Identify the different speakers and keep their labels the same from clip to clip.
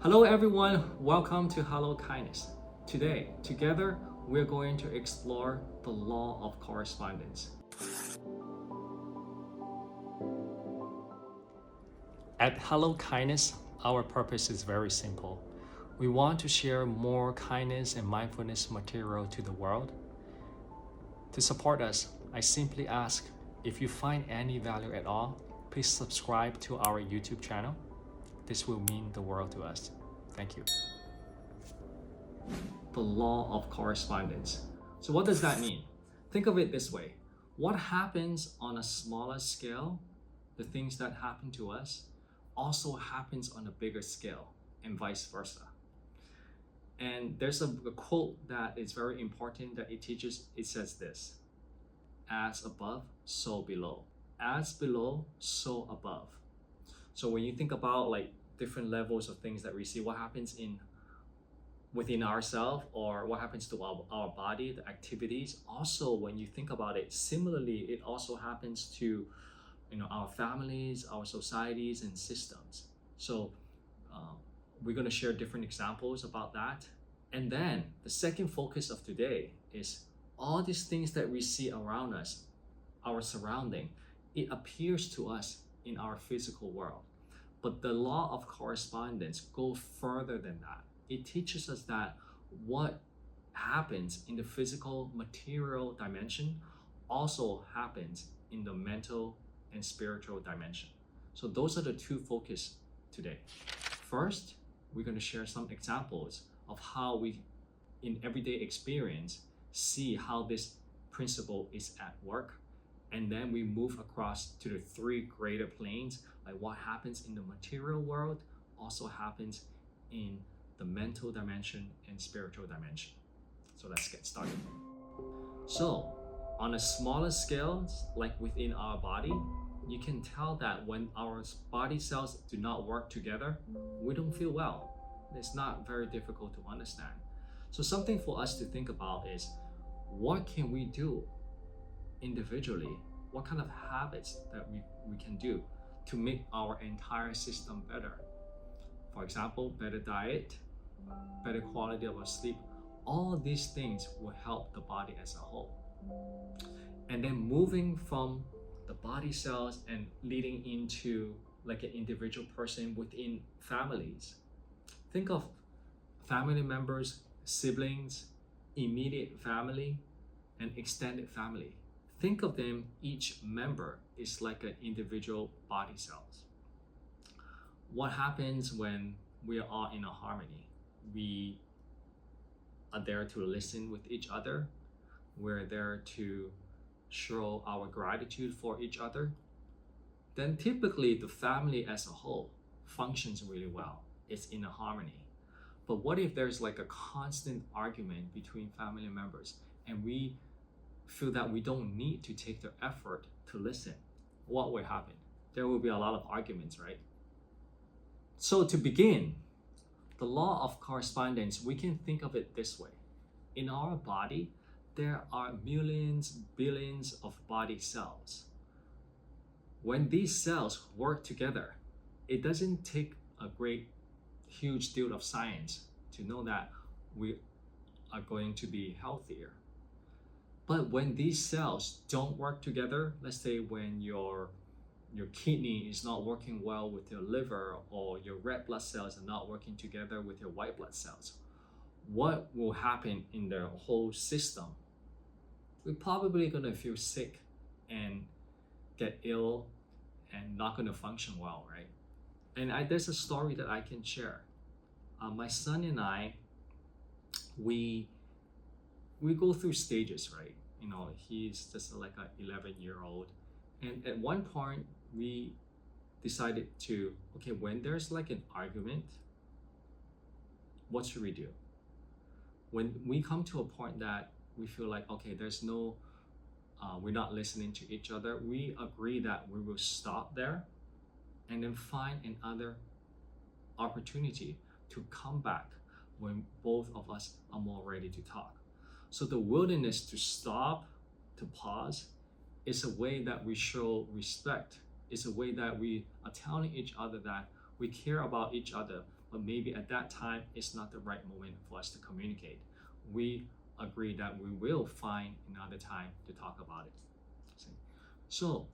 Speaker 1: Hello everyone, welcome to Hello Kindness. Today, together, we're going to explore the law of correspondence. At Hello Kindness, our purpose is very simple. We want to share more kindness and mindfulness material to the world. To support us, I simply ask if you find any value at all, please subscribe to our YouTube channel. This will mean the world to us. Thank you. The law of correspondence. So what does that mean? Think of it this way. What happens on a smaller scale, the things that happen to us, also happens on a bigger scale, and vice versa. And there's a quote that is very important that it teaches. It says this: as above, so below. As below, so above. So when you think about like different levels of things that we see, what happens within ourselves, or what happens to our body, the activities, also when you think about it, similarly, it also happens to our families, our societies and systems. So we're going to share different examples about that. And then the second focus of today is all these things that we see around us, our surrounding, it appears to us in our physical world. But the law of correspondence goes further than that. It teaches us that what happens in the physical material dimension also happens in the mental and spiritual dimension. So those are the two focus today. First, we're going to share some examples of how we, in everyday experience, see how this principle is at work. And then we move across to the three greater planes, like what happens in the material world also happens in the mental dimension and spiritual dimension. So let's get started. So on a smaller scale, like within our body, you can tell that when our body cells do not work together, we don't feel well. It's not very difficult to understand. So something for us to think about is, what can we do individually? What kind of habits that we can do to make our entire system better? For example, better diet, better quality of our sleep. All these things will help the body as a whole. And then moving from the body cells and leading into like an individual person within families. Think of family members, siblings, immediate family, and extended family. Think of them, each member is like an individual body cells. What happens when we are all in a harmony? We are there to listen with each other. We're there to show our gratitude for each other. Then typically the family as a whole functions really well. It's in a harmony. But what if there's like a constant argument between family members and we feel that we don't need to take the effort to listen? What will happen? There will be a lot of arguments, right? So to begin, the law of correspondence, we can think of it this way. In our body, there are millions, billions of body cells. When these cells work together, it doesn't take a huge deal of science to know that we are going to be healthier. But when these cells don't work together, let's say when your kidney is not working well with your liver, or your red blood cells are not working together with your white blood cells, what will happen in the whole system? We're probably going to feel sick and get ill and not going to function well, right? And there's a story that I can share. My son and I, we go through stages, right? He's just like an 11-year-old. And at one point, we decided to, okay, when there's like an argument, what should we do? When we come to a point that we feel like, okay, we're not listening to each other, we agree that we will stop there and then find another opportunity to come back when both of us are more ready to talk. So the willingness to stop, to pause, is a way that we show respect. It's a way that we are telling each other that We care about each other, but maybe at that time it's not the right moment for us to communicate. We agree that we will find another time to talk about it. See? So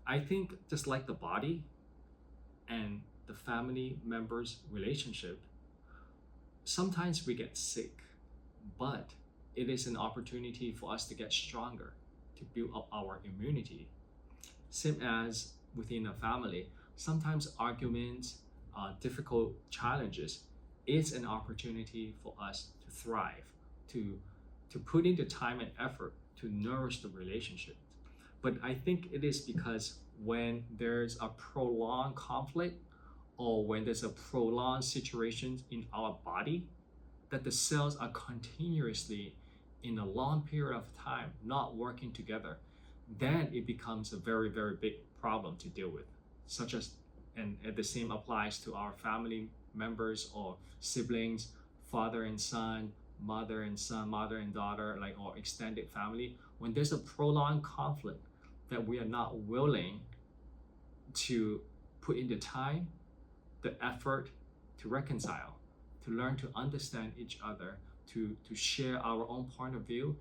Speaker 1: I think just like the body and the family members relationship, sometimes we get sick, but it is an opportunity for us to get stronger, to build up our immunity. Same as within a family, sometimes arguments, difficult challenges is an opportunity for us to thrive, to put in the time and effort to nourish the relationship. But I think it is because when there's a prolonged conflict or when there's a prolonged situation in our body, that the cells are continuously in a long period of time not working together, then it becomes a very, very big problem to deal with. Such as, and the same applies to our family members or siblings, father and son, mother and daughter, like, or extended family. When there's a prolonged conflict that we are not willing to put in the time, the effort to reconcile, to learn to understand each other, to share our own point of view,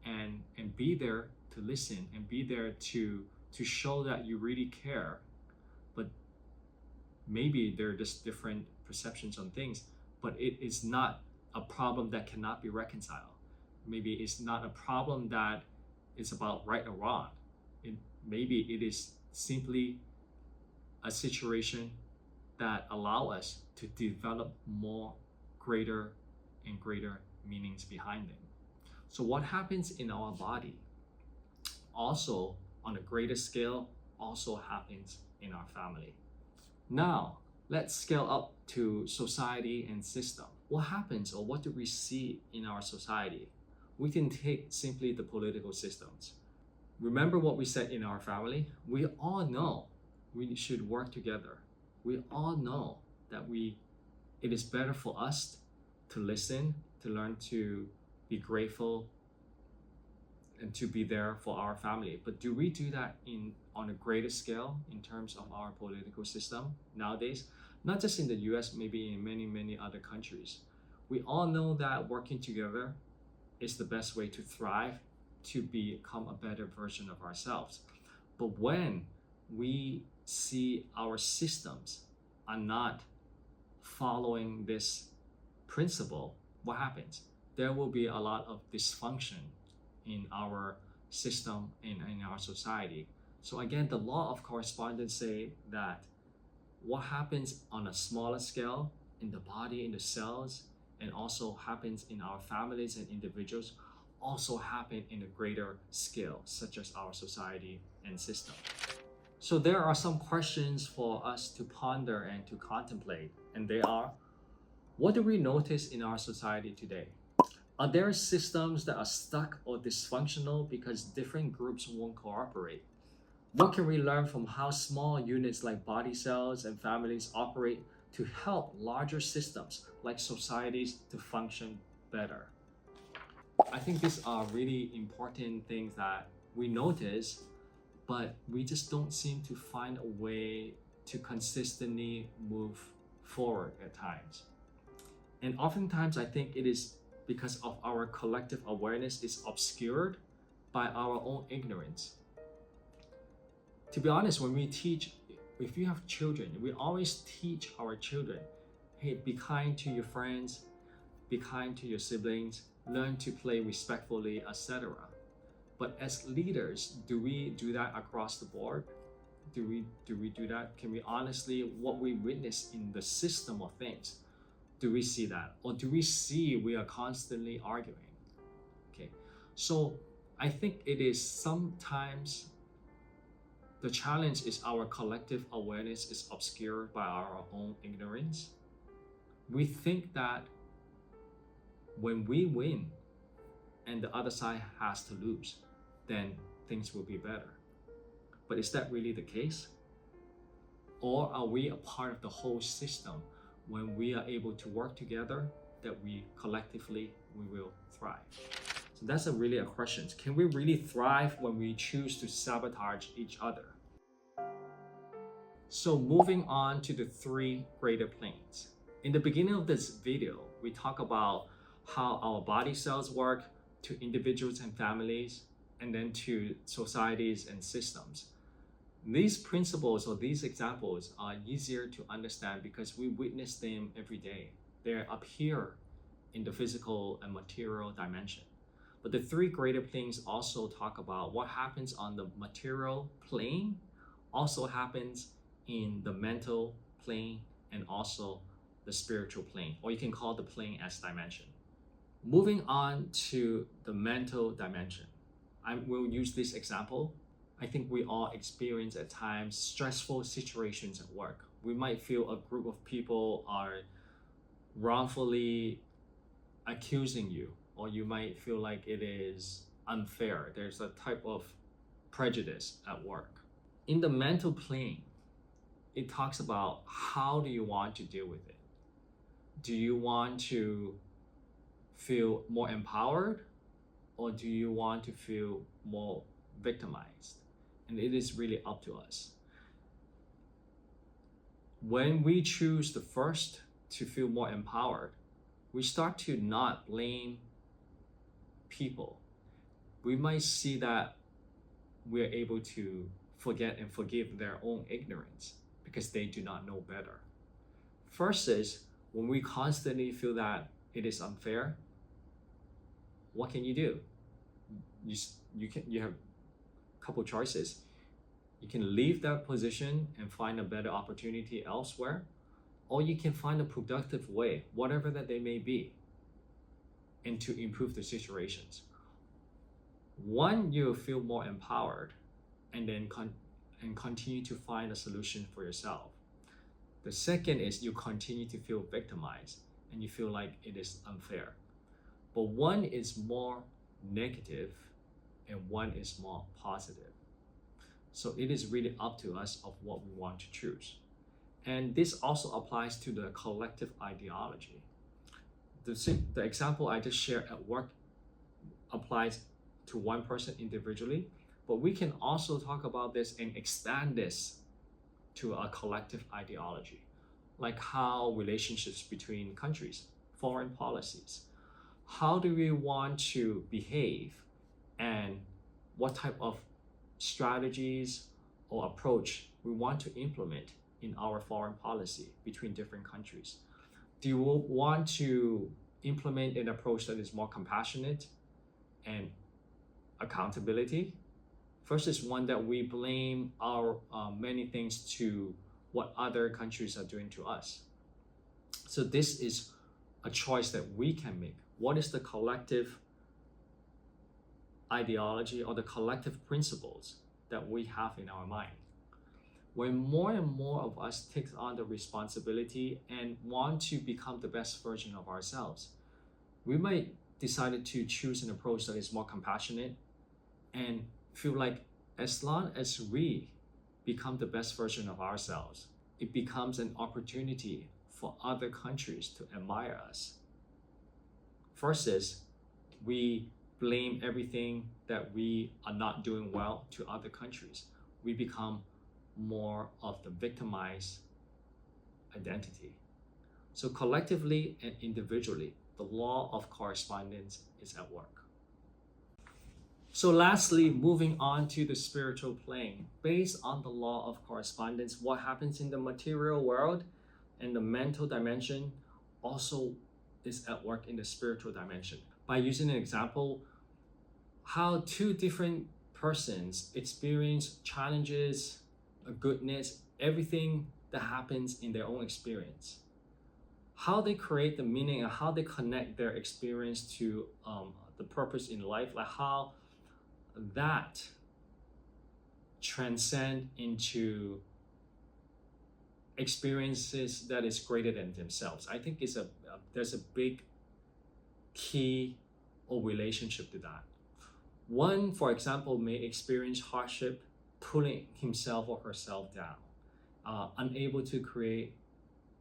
Speaker 1: and be there to listen and be there to show that you really care. But maybe there are just different perceptions on things, but it is not a problem that cannot be reconciled. Maybe it's not a problem that is about right or wrong. Maybe it is simply a situation that allow us to develop more greater and greater meanings behind them. So what happens in our body also on a greater scale also happens in our family. Now, let's scale up to society and system. What happens or what do we see in our society? We can take simply the political systems. Remember what we said in our family? We all know we should work together. We all know that it is better for us to listen, to learn to be grateful, and to be there for our family. But do we do that on a greater scale in terms of our political system nowadays? Not just in the US, maybe in many, many other countries. We all know that working together is the best way to thrive, to become a better version of ourselves. But when we see our systems are not following this principle, what happens? There will be a lot of dysfunction in our system and in our society. So again, the law of correspondence say that what happens on a smaller scale in the body, in the cells, and also happens in our families and individuals, also happen in a greater scale, such as our society and system. So there are some questions for us to ponder and to contemplate, and they are, what do we notice in our society today? Are there systems that are stuck or dysfunctional because different groups won't cooperate? What can we learn from how small units like body cells and families operate to help larger systems like societies to function better? I think these are really important things that we notice, but we just don't seem to find a way to consistently move forward at times. And oftentimes I think it is because of our collective awareness is obscured by our own ignorance. To be honest, when we teach, if you have children, we always teach our children, hey, be kind to your friends, be kind to your siblings, learn to play respectfully, etc. But as leaders, do we do that across the board? Do we do that? Can we honestly, what we witness in the system of things, do we see that? Or do we see we are constantly arguing? Okay, so I think it is sometimes the challenge is our collective awareness is obscured by our own ignorance. We think that when we win and the other side has to lose, then things will be better. But is that really the case? Or are we a part of the whole system? When we are able to work together, that we collectively, we will thrive. So that's really a question. Can we really thrive when we choose to sabotage each other? So moving on to the three greater planes. In the beginning of this video, we talk about how our body cells work to individuals and families, and then to societies and systems. These principles or these examples are easier to understand because we witness them every day. They're up here in the physical and material dimension. But the three greater planes also talk about what happens on the material plane, also happens in the mental plane, and also the spiritual plane, or you can call the plane as dimension. Moving on to the mental dimension, I will use this example. I think we all experience at times stressful situations at work. We might feel a group of people are wrongfully accusing you, or you might feel like it is unfair. There's a type of prejudice at work. In the mental plane, it talks about how do you want to deal with it. Do you want to feel more empowered, or do you want to feel more victimized? And it is really up to us. When we choose the first, to feel more empowered, we start to not blame people. We might see that we're able to forget and forgive their own ignorance because they do not know better. First is, when we constantly feel that it is unfair, what can you do? You have a couple choices. You can leave that position and find a better opportunity elsewhere, or you can find a productive way, whatever that they may be, and to improve the situations. One, you'll feel more empowered, and then continue to find a solution for yourself. The second is you continue to feel victimized and you feel like it is unfair. But one is more negative and one is more positive. So it is really up to us of what we want to choose. And this also applies to the collective ideology. The example I just shared at work applies to one person individually, but we can also talk about this and expand this to a collective ideology, like how relationships between countries, foreign policies, how do we want to behave, and what type of strategies or approach we want to implement in our foreign policy between different countries. Do you want to implement an approach that is more compassionate and accountability? First is one that we blame our many things to what other countries are doing to us. So this is a choice that we can make. What is the collective ideology or the collective principles that we have in our mind? When more and more of us take on the responsibility and want to become the best version of ourselves, we might decide to choose an approach that is more compassionate and feel like as long as we become the best version of ourselves, it becomes an opportunity for other countries to admire us. First is we blame everything that we are not doing well to other countries. We become more of the victimized identity. So collectively and individually, the law of correspondence is at work. So lastly, moving on to the spiritual plane. Based on the law of correspondence, what happens in the material world and the mental dimension also is at work in the spiritual dimension. By using an example, how two different persons experience challenges, goodness, everything that happens in their own experience. How they create the meaning and how they connect their experience to the purpose in life, like how that transcend into experiences that is greater than themselves. I think there's a big key or relationship to that. One, for example, may experience hardship, pulling himself or herself down, unable to create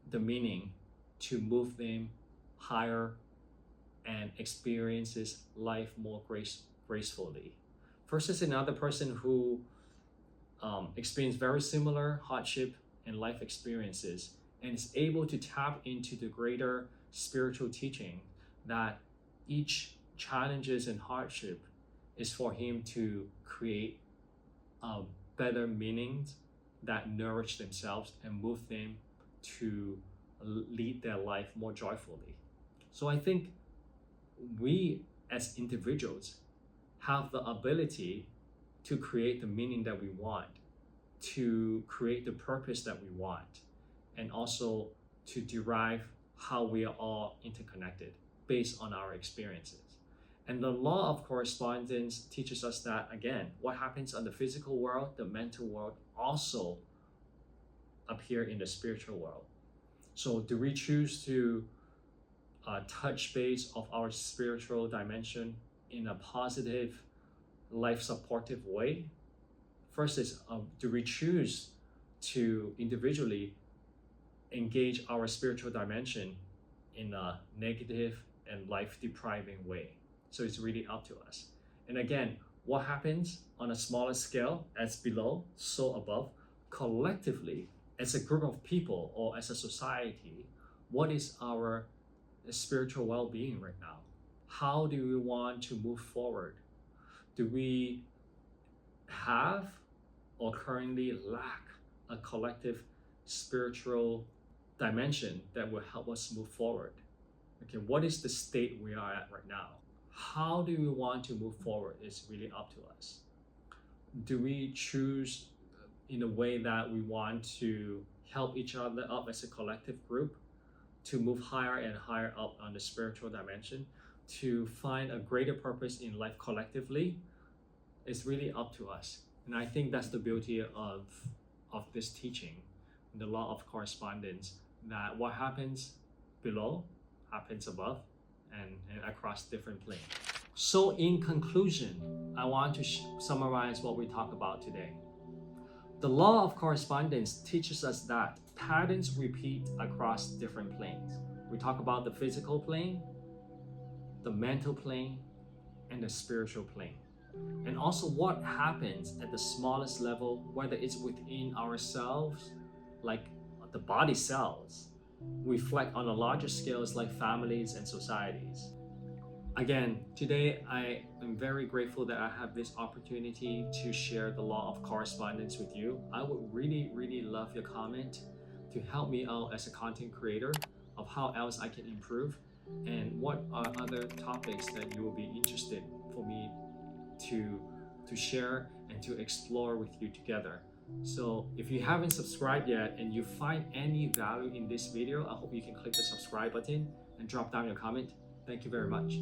Speaker 1: the meaning to move them higher and experiences life more gracefully. Versus another person who experienced very similar hardship, and life experiences, and is able to tap into the greater spiritual teaching that each challenges and hardship is for him to create better meanings that nourish themselves and move them to lead their life more joyfully. So I think we as individuals have the ability to create the meaning that we want, to create the purpose that we want, and also to derive how we are all interconnected based on our experiences. And the law of correspondence teaches us that, again, what happens on the physical world, the mental world, also appear in the spiritual world. So do we choose to touch base of our spiritual dimension in a positive, life supportive way? First is, do we choose to individually engage our spiritual dimension in a negative and life depriving way? So it's really up to us. And again, what happens on a smaller scale, as below, so above, collectively, as a group of people or as a society, what is our spiritual well-being right now? How do we want to move forward? Do we have or currently lack a collective spiritual dimension that will help us move forward? Okay, what is the state we are at right now? How do we want to move forward is really up to us. Do we choose in a way that we want to help each other up as a collective group to move higher and higher up on the spiritual dimension, to find a greater purpose in life collectively? It's really up to us. And I think that's the beauty of this teaching, the law of correspondence, that what happens below happens above and across different planes. So in conclusion, I want to summarize what we talked about today. The law of correspondence teaches us that patterns repeat across different planes. We talk about the physical plane, the mental plane, and the spiritual plane. And also what happens at the smallest level, whether it's within ourselves, like the body cells, reflect on a larger scales like families and societies. Again, today I am very grateful that I have this opportunity to share the law of correspondence with you. I would really, really love your comment to help me out as a content creator of how else I can improve, and what are other topics that you will be interested for me to share and to explore with you together. So if you haven't subscribed yet and you find any value in this video, I hope you can click the subscribe button and drop down your comment. Thank you very much.